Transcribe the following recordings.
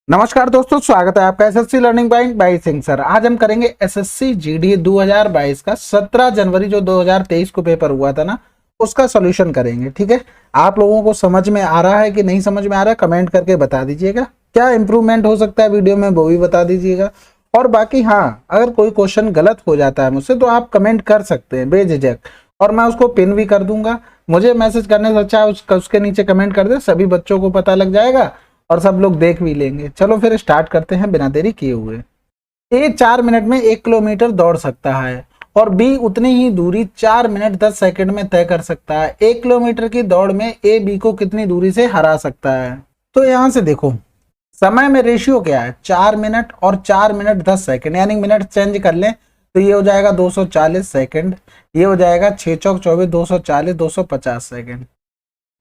नमस्कार दोस्तों, स्वागत है आपका SSC learning point by Singh sir. आज हम करेंगे एसएससी जीडी 2022 का 17 जनवरी जो 2023 को पेपर हुआ था ना, उसका सॉल्यूशन करेंगे। ठीक है, आप लोगों को समझ में आ रहा है कि नहीं समझ में आ रहा है, कमेंट करके बता दीजिएगा। क्या इंप्रूवमेंट हो सकता है वीडियो में, वो भी बता दीजिएगा। और बाकी हाँ, अगर कोई क्वेश्चन गलत हो जाता है मुझसे तो आप कमेंट कर सकते हैं बेझिझक, और मैं उसको पिन भी कर दूंगा। मुझे मैसेज करने से अच्छा उसके नीचे कमेंट कर दे, सभी बच्चों को पता लग जाएगा और सब लोग देख भी लेंगे। चलो फिर स्टार्ट करते हैं बिना देरी किए हुए। ए 4 मिनट में 1 किलोमीटर दौड़ सकता है और बी उतनी ही दूरी 4 मिनट 10 सेकंड में तय कर सकता है। 1 किलोमीटर की दौड़ में ए बी को कितनी दूरी से हरा सकता है? तो यहां से देखो, समय में रेशियो क्या है, 4 मिनट और 4 मिनट 10 सेकंड, यानी मिनट चेंज कर लें तो ये हो जाएगा 240 सेकंड, ये हो जाएगा 6 चौक 24, 240, 250 सेकंड।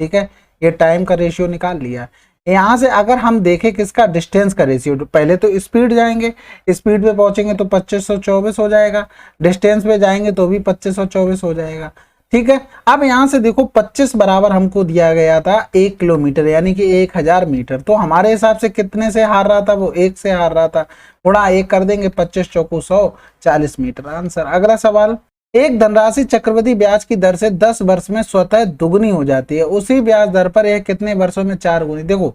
ठीक है, ये टाइम का रेशियो निकाल लिया। यहां से अगर हम देखें किसका डिस्टेंस का रेशियो, पहले तो स्पीड जाएंगे, स्पीड पे पहुंचेंगे तो 2524 हो जाएगा, डिस्टेंस पे जाएंगे तो भी 2524 हो जाएगा। ठीक है, अब यहां से देखो 25 बराबर हमको दिया गया था 1 किलोमीटर, यानी कि 1000 मीटर। तो हमारे हिसाब से कितने से हार रहा था वो? 1 से हार रहा था। गुणा 1 कर देंगे, 25 चौको 100, 40 मीटर आंसर। अगला सवाल, एक धनराशि चक्रवृद्धि ब्याज की दर से 10 वर्ष में स्वतः दुगुनी हो जाती है, उसी ब्याज दर पर यह कितने वर्षों में 4 गुनी? देखो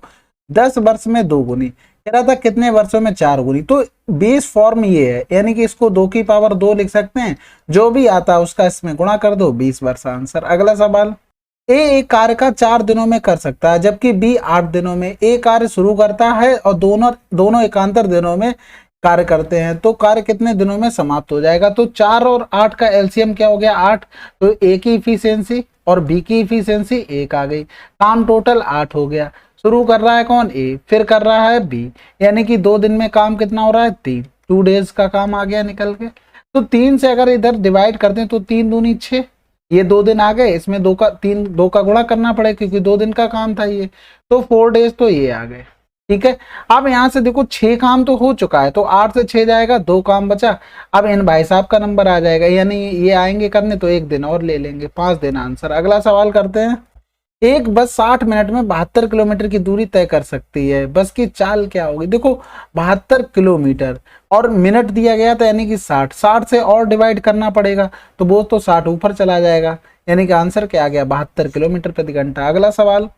10 वर्ष में 2 गुनी कह रहा था, कितने वर्षों में 4 गुनी? तो 20 फॉर्म ये है, यानी कि इसको 2 की पावर 2 लिख सकते हैं, जो भी आता है उसका इसमें गुणा कर दो, 20 वर्ष आंसर। अगला सवाल, ए एक कार्य का 4 दिनों में कर सकता है जबकि बी 8 दिनों में। ए कार्य शुरू करता है और दोनों एकांतर दिनों में कार्य करते हैं, तो कार्य कितने दिनों में समाप्त हो जाएगा? तो 4 और 8 का एलसीएम क्या हो गया? 8। तो ए की इफिशियंसी और बी की इफिशियंसी 1 आ गई, काम टोटल 8 हो गया। शुरू कर रहा है कौन? ए, फिर कर रहा है बी, यानी कि 2 दिन में काम कितना हो रहा है? 3, 2 डेज का काम आ गया निकल के। तो 3 से अगर इधर डिवाइड करते हैं तो 3 दूनी 6, ये 2 दिन आ गए, इसमें 2 का गुणा करना पड़ेगा क्योंकि 2 दिन का काम था ये, तो 4 डेज तो ये आ गए। ठीक है, अब यहां से देखो 6 काम तो हो चुका है, तो 8 से 6 जाएगा, 2 काम बचा। अब इन भाई साहब का नंबर आ जाएगा, यानी ये आएंगे करने तो 1 दिन और ले लेंगे, 5 दिन आंसर। अगला सवाल करते हैं, एक बस 60 मिनट में 72 किलोमीटर की दूरी तय कर सकती है, बस की चाल क्या होगी? देखो 72 किलोमीटर और मिनट दिया गया था, यानी कि 60 से और डिवाइड करना पड़ेगा, तो वो तो 60 ऊपर चला जाएगा, यानी कि आंसर क्या आ गया? 72 किलोमीटर प्रति घंटा। अगला सवाल,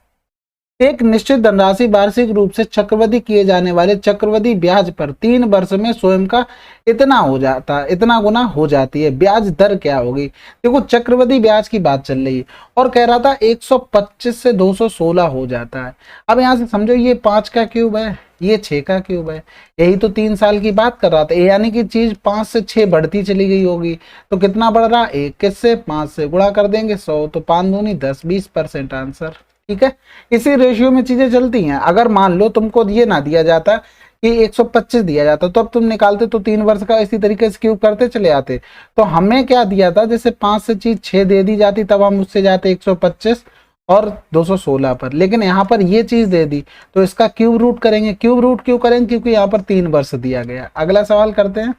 एक निश्चित धनराशि वार्षिक रूप से चक्रवृद्धि किए जाने वाले चक्रवृद्धि ब्याज पर 3 वर्ष में स्वयं का इतना हो जाता है, इतना गुना हो जाती है, ब्याज दर क्या होगी? देखो चक्रवृद्धि ब्याज की बात चल रही है और कह रहा था 125 से 216 हो जाता है। अब यहां से समझो, ये 5 का क्यूब है, ये 6 का क्यूब है, यही तो 3 साल की बात कर रहा था, यानी कि चीज 5 से 6 बढ़ती चली गई होगी। तो कितना बढ़ रहा? 21 से 5 से गुणा कर देंगे 100, तो 5 दूनी 10, 20% आंसर। ठीक है, इसी रेशियो में चीजें चलती हैं। अगर मान लो तुमको ये ना दिया जाता कि 125 दिया जाता, तो अब तुम निकालते तो 3 वर्ष का इसी तरीके से क्यूब करते चले आते। तो हमें क्या दिया था, जैसे 5 से चीज 6 दे दी जाती, तब हम उससे जाते 125 और 216 पर, लेकिन यहाँ पर ये चीज दे दी तो इसका क्यूब रूट करेंगे। क्यूब रूट क्यों करेंगे? क्योंकि यहाँ पर 3 वर्ष दिया गया। अगला सवाल करते हैं,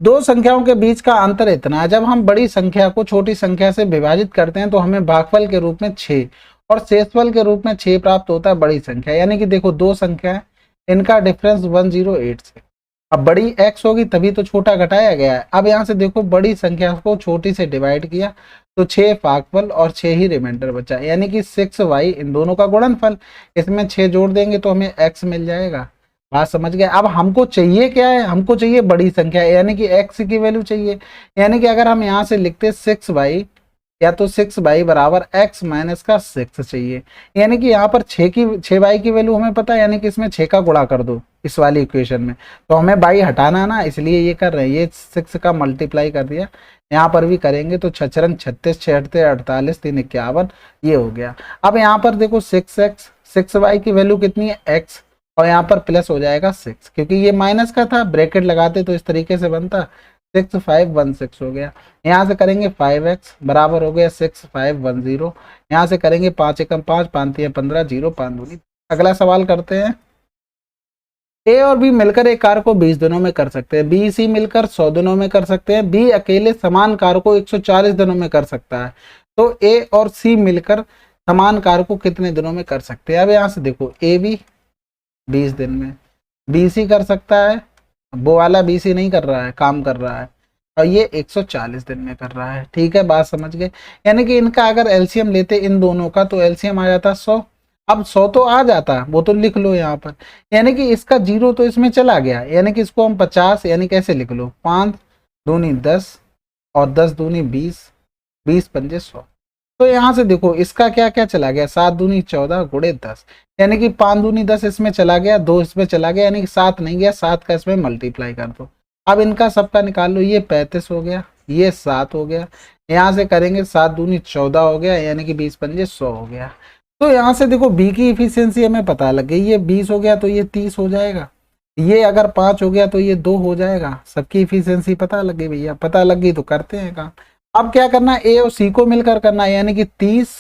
दो संख्याओं के बीच का अंतर इतना है, जब हम बड़ी संख्या को छोटी संख्या से विभाजित करते हैं तो हमें भागफल के रूप में 6 और शेषफल के रूप में 6 प्राप्त होता है बड़ी संख्या, यानी कि देखो 2 संख्या है, इनका डिफरेंस 108 से। अब बड़ी x होगी तभी तो छोटा घटाया गया है। अब यहाँ से देखो बड़ी संख्या को छोटी से डिवाइड किया तो 6 भागफल और 6 ही रिमाइंडर बचा, यानी कि 6y, इन दोनों का गुणनफल, इसमें 6 जोड़ देंगे तो हमें x मिल जाएगा। बात समझ गए? अब हमको चाहिए क्या है? हमको चाहिए बड़ी संख्या, यानी कि x की वैल्यू चाहिए, यानी कि अगर हम यहाँ से लिखते 6y, या तो 6y बराबर x माइनस का 6 चाहिए, यानी कि यहाँ पर 6y की वैल्यू हमें पता है, यानी कि इसमें 6 का गुणा कर दो इस वाली इक्वेशन में, तो हमें y हटाना है ना, इसलिए ये कर रहे हैं, ये 6 का मल्टीप्लाई कर दिया, यहाँ पर भी करेंगे तो 6 रंग 36, 6 48, 3 51, ये हो गया। अब यहाँ पर देखो 6x, 6y की वैल्यू कितनी है? x, और यहाँ पर प्लस हो जाएगा 6, क्योंकि ये माइनस का था, ब्रैकेट लगाते तो इस तरीके से बनता, 6516 हो गया। यहाँ से करेंगे 5x बराबर हो गया 6510, यहाँ से करेंगे 5 एकम 5, 5 3 15, 0 5 दूनी। अगला सवाल करते हैं, ए और बी मिलकर एक कार्य को 20 दिनों में कर सकते हैं, बी सी मिलकर 100 दिनों में कर सकते हैं, बी अकेले समान कार्य को 140 दिनों में कर सकता है, तो ए और सी मिलकर समान कार्य को कितने दिनों में कर सकते हैं? अब यहाँ से देखो, ए बी 20 दिन में, बीसी कर सकता है, वो वाला बीसी नहीं कर रहा है, काम कर रहा है, और ये 140 दिन में कर रहा है। ठीक है, बात समझ गए। यानी कि इनका अगर एलसीएम लेते इन दोनों का तो एलसीएम आ जाता 100। अब 100 तो आ जाता, वो तो लिख लो यहाँ पर। यानी कि इसका जीरो तो इसमें चला गया, यानी कि इसको हम 50, यानी कैसे लिख लो, 5 दूनी 10 और 10 दूनी 20, 20 पंजे 100। तो यहाँ से देखो इसका क्या क्या चला गया, 7 दूनी 14 गुणे 10, यानी कि 5 दूनी 10 इसमें चला गया, 2 इसमें चला गया, यानी कि 7 नहीं गया, 7 का इसमें मल्टीप्लाई कर दो। अब इनका सबका निकाल लो, ये 35 हो गया, ये 7 हो गया, यहाँ से करेंगे 7 दूनी 14 हो गया, यानी कि 20 पंजे 100 हो गया। तो यहाँ से देखो बी की इफिशियंसी हमें पता लग गई, ये 20 हो गया तो ये 30 हो जाएगा, ये अगर 5 हो गया तो ये 2 हो जाएगा। सबकी इफिशियंसी पता लग गई भैया, पता लग गई तो करते हैं काम। अब क्या करना है, ए और सी को मिलकर करना है, यानी कि 30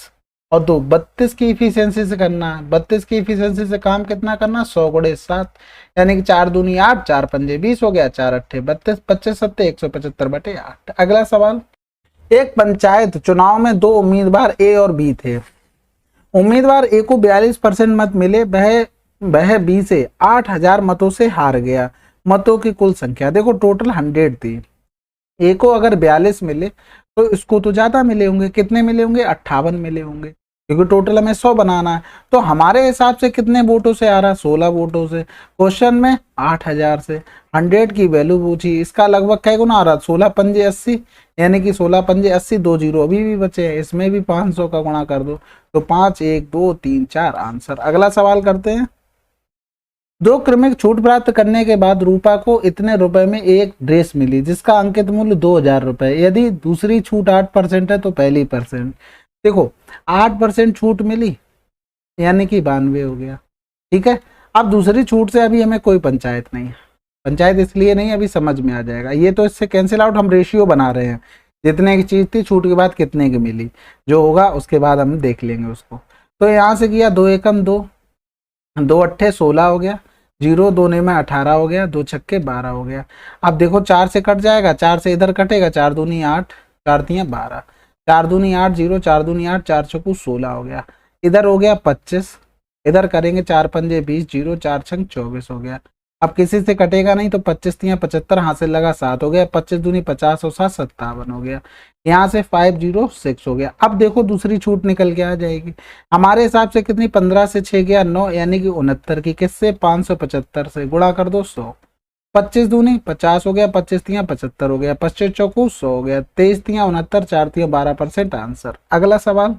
और 2 32 की इफिशियंसी से करना है। 32 की इफिशियंसी से काम कितना करना, 100 गुणे 7, यानी कि 4 दूनी 8, 4 पंजे 20 हो गया, 4 अट्ठे 32, 25 सत्ते 175/8। अगला सवाल, एक पंचायत चुनाव में 2 उम्मीदवार ए और बी थे। उम्मीदवार ए को 42% मत मिले, वह बी से 8000 मतों से हार गया। मतों की कुल संख्या देखो टोटल 100 थी, ए को अगर 42 मिले तो इसको तो ज्यादा मिले होंगे, कितने मिले होंगे, 58 मिले होंगे, क्योंकि टोटल हमें 100 बनाना है। तो हमारे हिसाब से कितने वोटों से आ रहा, 16 वोटों से। क्वेश्चन में 8000 से 100 की वैल्यू पूछी, इसका लगभग क्या गुना आ रहा, 16 पंजे 80, यानी कि 16 पंजे 80, 2 जीरो अभी भी बचे हैं, इसमें भी 500 का गुणा कर दो, तो 5 1 2 3 4 आंसर। अगला सवाल करते हैं, 2 क्रमिक छूट प्राप्त करने के बाद रूपा को इतने रुपए में एक ड्रेस मिली जिसका अंकित मूल्य 2000 रुपए, यदि दूसरी छूट 8% है तो पहली परसेंट। देखो 8% छूट मिली, यानी कि 92 हो गया। ठीक है, अब दूसरी छूट से अभी हमें कोई पंचायत नहीं है, पंचायत इसलिए नहीं, अभी समझ में आ जाएगा, ये तो इससे कैंसिल आउट, हम रेशियो बना रहे हैं, जितने की चीज थी छूट के बाद कितने की मिली, जो होगा उसके बाद हम देख लेंगे उसको। तो यहाँ से किया 2 एकम 2, 2 अट्ठे 16 हो गया, 0 2 में 18 हो गया, 2 छक्के 12 हो गया। अब देखो 4 से कट जाएगा, 4 से इधर कटेगा, 4 दूनी 8, 4 तियां 12, 4 दूनी 8 0, 4 दूनी 8, 4 चौकू 16 हो गया, इधर हो गया 25, इधर करेंगे 4 पंजे 20, 0 4 छंग 24 हो गया। अब किसी से कटेगा नहीं तो 25 तियां 75, हाथ से लगा 7 हो गया, 25 दूनी 50 और 7 57 हो गया, यहाँ से 506 हो गया। अब देखो दूसरी छूट निकल के आ जाएगी, हमारे हिसाब से कितनी, 15 से 6 गया 9, यानी कि 69 की, किससे, 575 से गुणा कर दो 100, 25 दूनी 50 हो गया, 25 तियां 75 हो गया, 25 चौकू 100 हो गया, 23 तियां 69, 4 तियां 12% आंसर। अगला सवाल,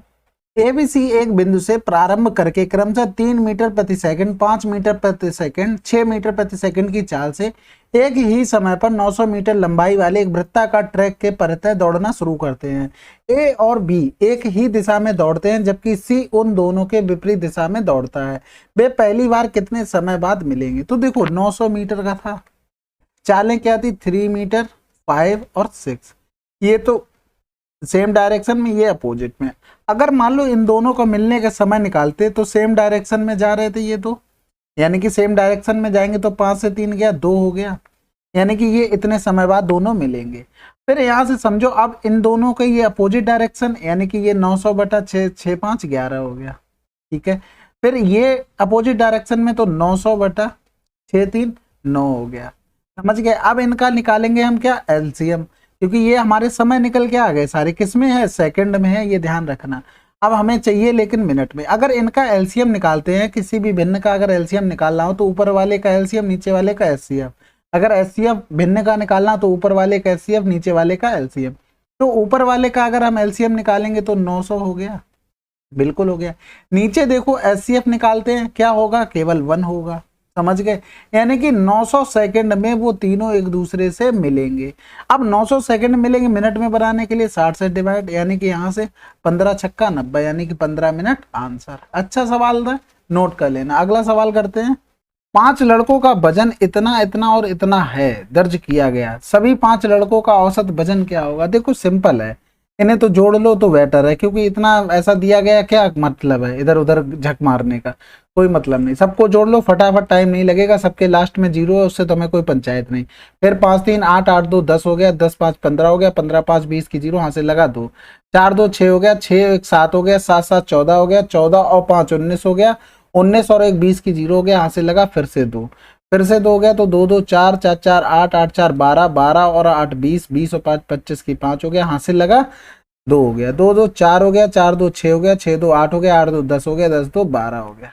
एबीसी एक बिंदु से प्रारंभ करके क्रमशः 3 मीटर प्रति सेकंड, 5 मीटर प्रति सेकंड, 6 मीटर प्रति सेकंड की चाल से एक ही समय पर 900 मीटर लंबाई वाले एक वृत्ताकार ट्रैक के परतः दौड़ना शुरू करते हैं। ए और बी एक ही दिशा में दौड़ते हैं जबकि सी उन दोनों के विपरीत दिशा में दौड़ता है। वे पहली बार कितने समय बाद मिलेंगे? तो देखो 900 मीटर का था, चालें क्या थी, 3 मीटर, 5 और 6, ये तो सेम डायरेक्शन में, ये अपोजिट में। अगर मान लो इन दोनों को मिलने का समय निकालते तो सेम डायरेक्शन में जा रहे थे ये दो, यानी कि सेम डायरेक्शन में जाएंगे तो 5 से 3 गया 2 हो गया, यानी कि ये इतने समय बाद दोनों मिलेंगे। फिर यहाँ से समझो अब इन दोनों के ये अपोजिट डायरेक्शन, यानी कि ये 900 बटा 6, 6 5 11 हो गया। ठीक है, फिर ये अपोजिट डायरेक्शन में तो 900 बटा 6 3 9 हो गया, समझ गए। अब इनका निकालेंगे हम क्या, एलसीएम, क्योंकि ये हमारे समय निकल के आ गए सारे, किसमें है, सेकंड में है, ये ध्यान रखना। अब हमें चाहिए लेकिन मिनट में। अगर इनका एलसीएम निकालते हैं, किसी भी भिन्न का अगर एलसीएम निकालना हो तो ऊपर वाले का एलसीएम नीचे वाले का एचसीएफ, अगर एचसीएफ भिन्न का निकालना तो ऊपर वाले का एचसीएफ नीचे वाले का एलसीएम। तो ऊपर वाले का अगर हम एलसीएम निकालेंगे तो 900 हो गया, बिल्कुल हो गया। नीचे देखो एचसीएफ निकालते हैं, क्या होगा, केवल 1 होगा, समझ गए। यानी कि 900 सेकंड में वो तीनों एक दूसरे से मिलेंगे। अब 900 सेकंड मिलेंगे, मिनट में बनाने के लिए 60 से डिवाइड, यानी कि यहाँ से 15 छक्का 90, यानी कि 15 मिनट आंसर। अच्छा सवाल था, नोट कर लेना। अगला सवाल करते हैं, 5 लड़कों का वजन इतना इतना और इतना है दर्ज किया गया, सभी 5 लड़कों का औसत वजन क्या होगा? देखो सिंपल है, इन्हें तो जोड़ लो तो बेटर है, क्योंकि इतना ऐसा दिया गया, क्या मतलब है इधर उधर झक मारने का, कोई मतलब नहीं। सबको जोड़ लो फटाफट, टाइम नहीं लगेगा, सबके लास्ट में 0 है, उससे तो हमें कोई पंचायत नहीं। फिर 5 3 8 8 2 10 हो गया, 10 5 15 हो गया, 15 5 20 की 0 यहाँ से लगा 2, 4 2 6 हो गया, 6 1 7 हो गया, 7 7 14 हो गया, 14 और 5 19 हो गया, 19 और 1 20 की 0 हो गया, यहाँ से लगा फिर से 2, फिर से 2 हो गया तो 2 2 4 4 4 8 8 4 12 12 और 8 20 20 और 5 25 की 5 हो गया, हासिल लगा 2 हो गया, 2 2 4 हो गया, 4 2 6 हो गया, 6 2 8 हो गया, 8 2 10 हो गया, 10 2 12 हो गया।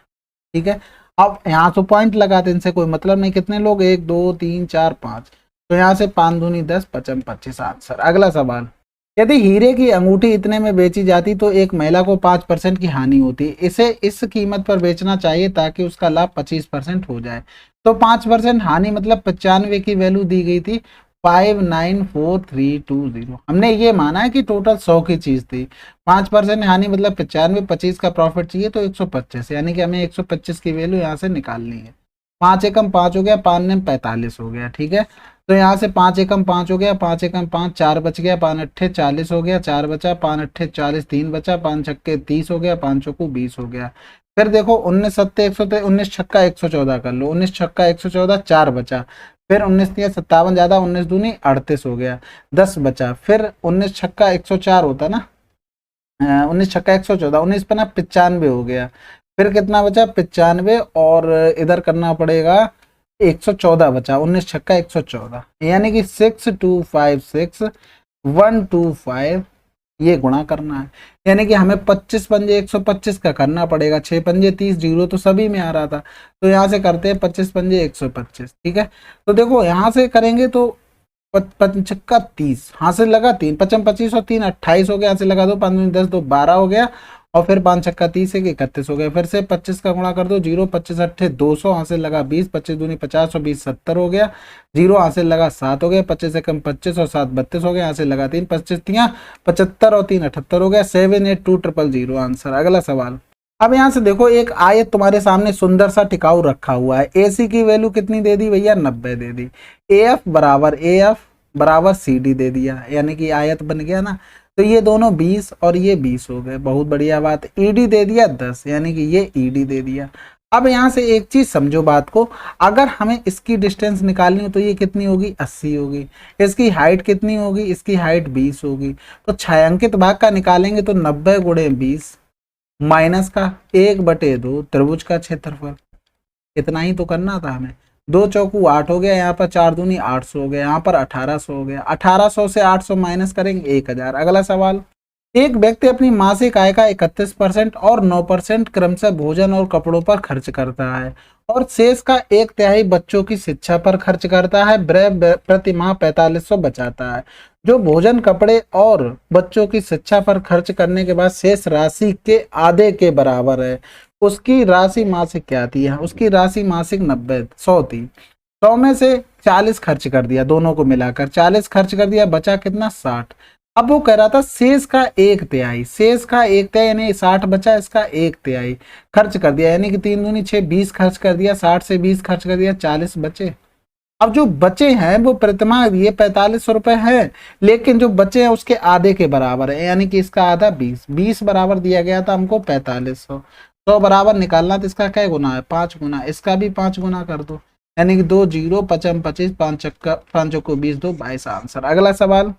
ठीक है, अब यहाँ तो पॉइंट लगाते, इनसे कोई मतलब नहीं, कितने लोग 1 2 3 4 5, तो यहाँ से 5 दूनी 10 पचम 25 आंसर। अगला सवाल, यदि हीरे की अंगूठी इतने में बेची जाती तो एक महिला को 5% की हानि होती, इसे इस कीमत पर बेचना चाहिए ताकि उसका लाभ 25% हो जाए। तो 5% हानि मतलब 95 की वैल्यू दी गई थी 594320। हमने ये माना है कि टोटल 100 की चीज थी, 5% हानि मतलब 95, 25 का प्रॉफिट चाहिए तो 125, यानी कि हमें 125 की वैल्यू यहाँ से निकालनी है। 5 एकम 5 हो गया, 5 ने 45 हो गया। ठीक है, तो यहाँ से 5 एकम 5 हो गया, 5 एकम 5 4 बच गया, 5 अट्ठे 40 हो गया, 4 बचा, 5 अट्ठे 40 3 बचा, 5 छक्के 30 हो गया, 5 चौको 20 हो गया। फिर देखो 19 सत्ते 113, 19 छक्का 114 कर लो, 19 छक्का 114, 4 बचा, फिर 19 दिया 57 ज्यादा, 19 दूनी 38 हो गया, 10 बचा, फिर 19 छक्का 104 होता ना, 19 छक्का 114, 19 पना 95 हो गया, फिर कितना बचा 95, और इधर करना पड़ेगा 114 बचा, 19 छक्का 114, यानी कि 6256 125 ये गुणा करना है, यानी कि हमें 25 पंजे 125 का करना पड़ेगा, 6 पंजे 30, जीरो तो सभी में आ रहा था, तो यहाँ से करते हैं 25 पंजे 125। ठीक है, तो देखो यहाँ से करेंगे तो छक्का 30, हासिल लगा 3 पचम 25 और 3 28 हो गया, यहाँ से लगा दो 5 10 2 12 हो गया, और फिर 5 छक्का 30 एक 31 हो गया, फिर से 25 का गुणा कर दो, जीरो 25 अट्ठे 200, हासिल लगा 20, 25 दूनी 50 और 20 70 हो गया, जीरो हासिल लगा 7 हो गया, 25 से कम 25 और 7 32 हो गया, हासिल लगा 3, 25 तियां 75 और 3 78 हो गया, 782000 आंसर। अगला सवाल, अब यहाँ से देखो एक आयत तुम्हारे सामने सुंदर सा टिकाऊ रखा हुआ है, AC की वैल्यू कितनी दे दी भैया 90 दे दी, AF बराबर CD दे दिया, यानी कि आयत बन गया ना, तो ये दोनों 20 और ये 20 हो गए, बहुत बढ़िया बात। ED दे दिया 10, यानी कि ये ED दे दिया। अब यहाँ से एक चीज समझो बात को, अगर हमें इसकी डिस्टेंस निकालनी हो तो ये कितनी होगी 80 होगी, इसकी हाइट कितनी होगी, इसकी हाइट 20 होगी, तो छायांकित भाग का निकालेंगे तो 90 गुणे 20 माइनस का 1/2 त्रिभुज का क्षेत्रफल, इतना ही तो करना था हमें। 2 चौकू 8 हो गया, यहाँ पर 4 दूनी 800 हो गया, यहाँ पर 1800 हो गया, 1800 से 800 माइनस करेंगे 1000। अगला सवाल, एक व्यक्ति अपनी मासिक आय का 31% और 9% क्रमशः भोजन और कपड़ों पर खर्च करता है और शेष का 1/3 बच्चों की शिक्षा पर खर्च करता है, प्रति माह 4500 बचाता है। जो भोजन कपड़े और बच्चों की शिक्षा पर खर्च करने के बाद शेष राशि के आधे के बराबर है, उसकी राशि मासिक क्या थी, है उसकी राशि मासिक 100 थी, 100 में से 40 खर्च कर दिया, दोनों को मिलाकर 40 खर्च कर दिया, बचा कितना 60। अब वो कह रहा था शेष का 1/3, शेष का 1/3 यानी 60 बचा, इसका 1/3 खर्च कर दिया, यानी कि 3 दूनी 6 20 खर्च कर दिया, 60 से 20 खर्च कर दिया, 40 बचे। अब जो बचे हैं वो प्रतिमाह ये 4500 रुपए है, लेकिन जो बचे हैं उसके आधे के बराबर है, यानी कि इसका आधा 20, 20 बराबर दिया गया था हमको 4500, तो बराबर निकालना, तो इसका क्या गुना है 5 गुना, इसका भी 5 गुना कर दो, यानी कि 2 जीरो 55 25 5 चक्का 5 को 20 2 22 आंसर। अगला सवाल,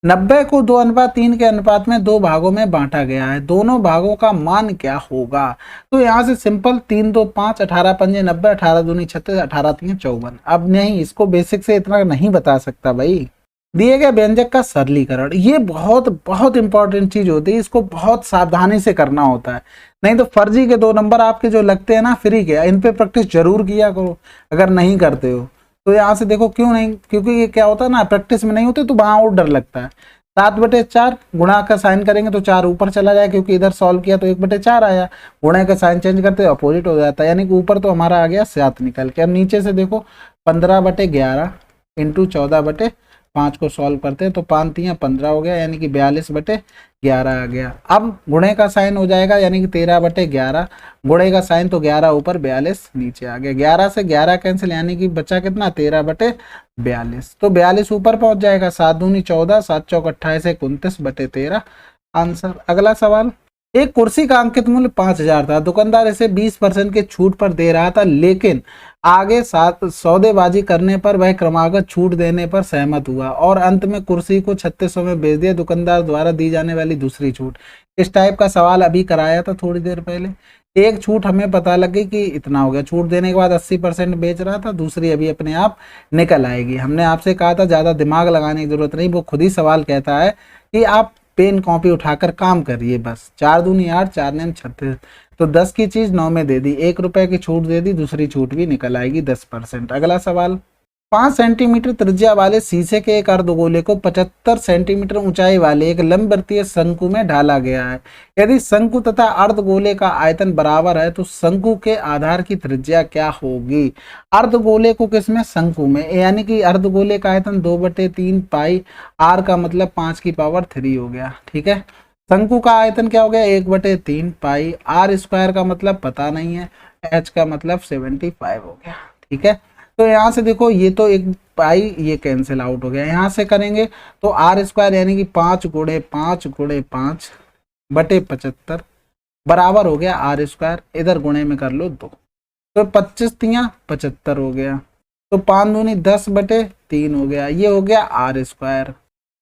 90 को 2:3 के अनुपात में 2 भागों में बांटा गया है, दोनों भागों का मान क्या होगा। तो यहाँ से सिंपल 3 2 5 18 पंजे 90, 18 दूनी 36, 18 3 54। अब नहीं, इसको बेसिक से इतना नहीं बता सकता भाई। दिए गए व्यंजक का सरलीकरण, ये बहुत बहुत इंपॉर्टेंट चीज होती है, इसको बहुत सावधानी से करना होता है, नहीं तो फर्जी के 2 नंबर आपके जो लगते हैं ना फ्री के, इन पे प्रैक्टिस जरूर किया करो अगर नहीं करते हो तो। यहाँ से देखो क्यों नहीं, क्योंकि ये क्या होता है ना, प्रैक्टिस में नहीं होते तो वहां और डर लगता है। 7/4 गुणा का साइन करेंगे तो 4 ऊपर चला जाए, क्योंकि इधर सॉल्व किया तो 1/4 आया, गुणा का साइन चेंज करते अपोजिट हो जाता है, यानी कि ऊपर तो हमारा आ गया 7 निकल के। अब नीचे से देखो 15/11 इंटू 14/5 को सॉल्व करते हैं तो 5 3 15 हो गया, यानी कि 42/11 आ गया। अब गुणे का साइन हो जाएगा, यानी कि 13/11, गुणे का साइन तो 11 ऊपर 42 नीचे आ गया, 11 से 11 कैंसिल, यानी कि बचा कितना 13/42, तो 42 ऊपर पहुंच जाएगा, 7 दूनी 14 7 चौक 28 29/13 आंसर। अगला सवाल, एक कुर्सी का अंकित मूल्य 5000 था, दुकानदार इसे 20% के छूट पर दे रहा था, लेकिन आगे सौदेबाजी करने पर वह क्रमागत छूट देने पर सहमत हुआ और अंत में कुर्सी को 3600 में बेच दिया, दुकानदार द्वारा दी जाने वाली दूसरी छूट। इस टाइप का सवाल अभी कराया था थोड़ी देर पहले, एक छूट हमें पता लगी कि इतना हो गया, छूट देने के बाद 80% बेच रहा था, दूसरी अभी अपने आप निकल आएगी। हमने आपसे कहा था ज़्यादा दिमाग लगाने की जरूरत नहीं, वो खुद ही सवाल कहता है कि आप पेन कॉपी उठाकर काम करिए बस। 4 दूनी 8, 4 9 36, तो 10 की चीज 9 में दे दी, 1 रुपए की छूट दे दी, दूसरी छूट भी निकल आएगी 10%। अगला सवाल, 5 सेंटीमीटर त्रिज्या वाले शीशे के एक अर्धगोले को 75 सेंटीमीटर ऊंचाई वाले एक लंबवृत्तीय शंकु में ढाला गया है। यदि शंकु तथा अर्धगोले का आयतन बराबर है तो शंकु के आधार की त्रिज्या क्या होगी। अर्धगोले को किसमें, शंकु में, यानी कि अर्धगोले का आयतन 2/3 पाई, आर का मतलब 5 की पावर 3 हो गया। ठीक है, शंकु का आयतन क्या हो गया, 1/3 पाई, आर स्क्वायर का मतलब पता नहीं है, एच का मतलब 75 हो गया। ठीक है, तो यहाँ से देखो ये तो एक पाई ये कैंसिल आउट हो गया, यहाँ से करेंगे तो आर स्क्वायर यानी कि 5 गुणे 5 गुणे 5 बटे 75 बराबर हो गया आर स्क्वायर, इधर गुणे में कर लो 2, तो 25 तियां 75 हो गया, तो 5 दूनी 10/3 हो गया, ये हो गया आर स्क्वायर।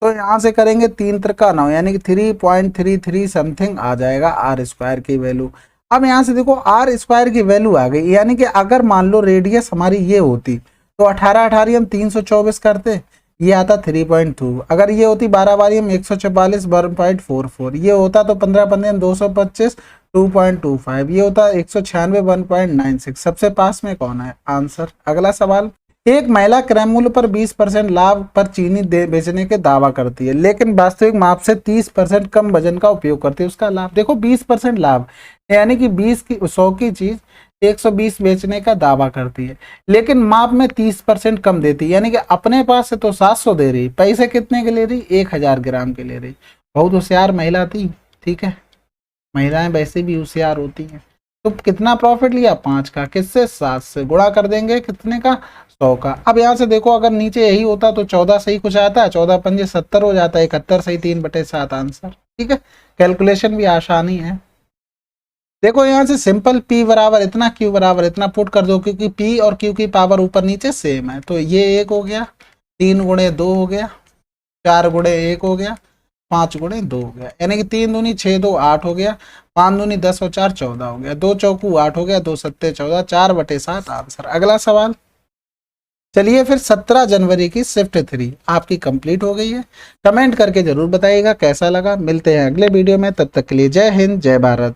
तो यहाँ से करेंगे 3 त्रिका 9 यानी कि 3.33 समथिंग आ जाएगा आर स्क्वायर की वैल्यू। अब यहाँ से देखो आर स्क्वायर की वैल्यू आ गई, यानी कि अगर मान लो रेडियस हमारी ये होती तो 18 18 हम 324 करते, ये आता 3.2, अगर ये होती 12 बारी हम 144 1.44, ये होता तो 15 15 225 2.25, ये होता 196 1.96। सबसे पास में कौन है आंसर। अगला सवाल, एक महिला क्रय मूल्य पर 20% लाभ पर चीनी बेचने के दावा करती है, लेकिन वास्तविक माप से 30% कम वजन का उपयोग करती है, उसका लाभ देखो 20% लाभ, यानी कि 100 की चीज 120 बेचने का दावा करती है, लेकिन माप में 30% कम देती है, यानी कि अपने पास से तो 700 दे रही, पैसे कितने के ले रही, 1000 ग्राम के ले रही। बहुत होशियार महिला थी। ठीक है, महिलाएं वैसे भी होशियार होती हैं। तो कितना प्रॉफिट लिया, 5 का, किससे, 7 से, गुणा कर देंगे कितने का, 100 का। अब यहाँ से देखो अगर नीचे यही होता तो 14 सही कुछ आता है, 14 पंजे 70 हो जाता है, 71 सही 3/7 आंसर। ठीक है, कैलकुलेशन भी आसानी है। देखो यहाँ से सिंपल P बराबर इतना, Q बराबर इतना पुट कर दो, क्योंकि P और Q की पावर ऊपर नीचे सेम है, तो ये 1 हो गया, 3 गुणे 2 हो गया, 4 गुणे 1 हो गया, 5 गुणे 2 हो गया, यानी कि 3 दूनी 6 2 8 हो गया, 5 दूनी 10 और 4 14 हो गया, 2 चौकू 8 हो गया, 2 सत्ते 14, 4/7 आंसर। अगला सवाल, चलिए फिर 17 जनवरी की शिफ्ट 3 आपकी कंप्लीट हो गई है। कमेंट करके जरूर बताइएगा कैसा लगा। मिलते हैं अगले वीडियो में, तब तक के लिए जय हिंद जय भारत।